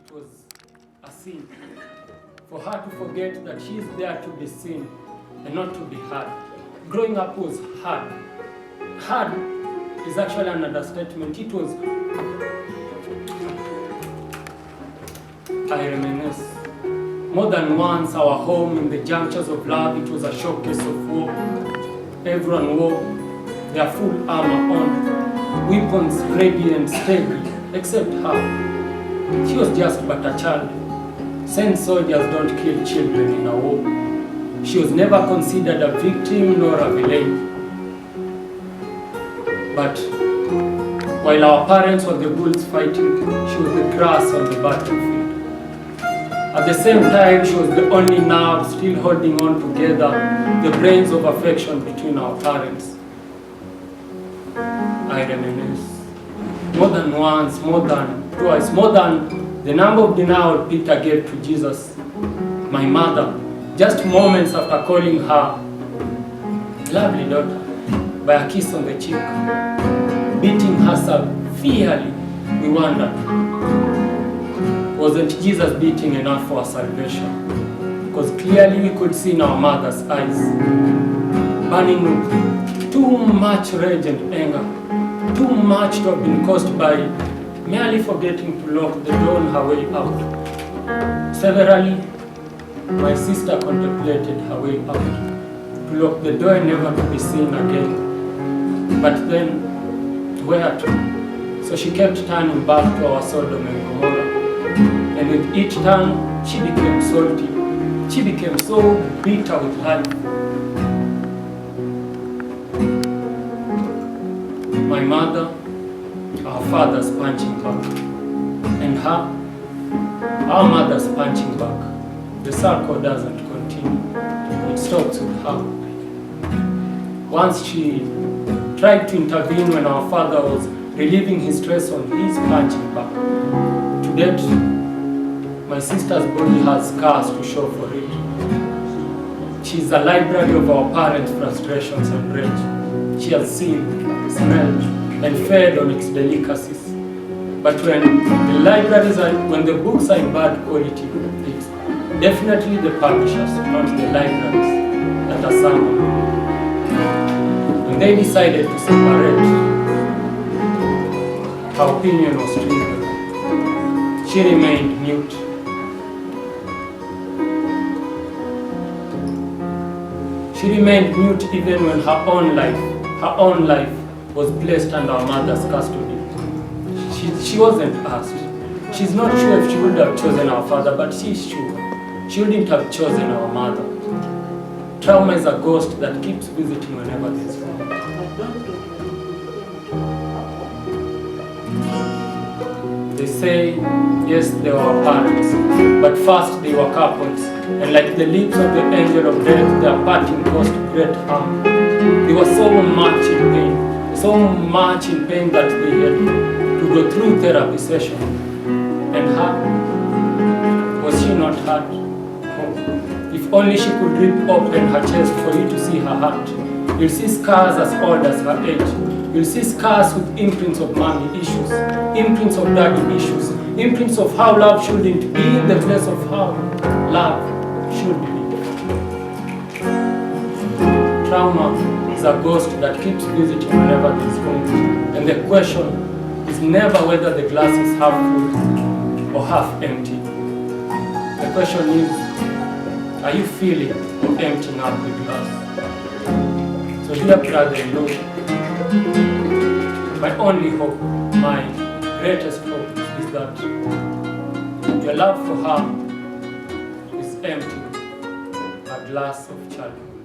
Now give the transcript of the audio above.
it was a sin for her to forget that she is there to be seen and not to be heard. Growing up was hard. Hard is actually an understatement. It was, I reminisce. More than once, our home in the junctures of love, it was a showcase of war. Everyone wore their full armor on, weapons ready and steady, except her. She was just but a child. Saint soldiers don't kill children in a war. She was never considered a victim nor a villain. But while our parents were the bulls fighting, she was the grass on the battlefield. At the same time, she was the only nerve still holding on together the brains of affection between our parents. I reminisce. More than once, more than twice, more than the number of denial Peter gave to Jesus, my mother, just moments after calling her lovely daughter by a kiss on the cheek, beating her severely, we wondered, wasn't Jesus beating enough for our salvation? Because clearly we could see in our mother's eyes, burning with too much rage and anger, too much to have been caused by merely forgetting to lock the door on her way out. Severally, my sister contemplated her way out, to lock the door and never to be seen again. But then, where to? So she kept turning back to our Sodom and Gomorrah. And with each turn, she became salty. She became so bitter with life. My mother, our father's punching back. And her, our mother's punching back. The circle doesn't continue. It stops with her. Once she tried to intervene when our father was relieving his stress on his punching back. To date, my sister's body has scars to show for it. She is a library of our parents' frustrations and rage. She has seen, smelled, and fed on its delicacies. But when the books are in bad quality, it's definitely the publishers, not the libraries, that are summoned. When they decided to separate, her opinion was trivial. She remained mute. She remained mute even when her own life was placed under our mother's custody. She wasn't asked. She's not sure if she would have chosen our father, but she's sure she wouldn't have chosen our mother. Trauma is a ghost that keeps visiting whenever there's wrong. They say, yes, they were our parents, but first they were couples, and like the lips of the angel of death, their parting caused great harm. They were so much in pain that they had to go through therapy session. And her, was she not hurt? Oh, if only she could rip open her chest for you to see her heart. You'll see scars as old as her age. You'll see scars with imprints of mommy issues, imprints of daddy issues, imprints of how love shouldn't be in the place of how love should be. Trauma is a ghost that keeps visiting whenever there's home. And the question is never whether the glass is half full or half empty. The question is, are you filling or emptying up the glass? So dear brother-in-law, my only hope, my greatest hope is that your love for her is empty, a glass of childhood.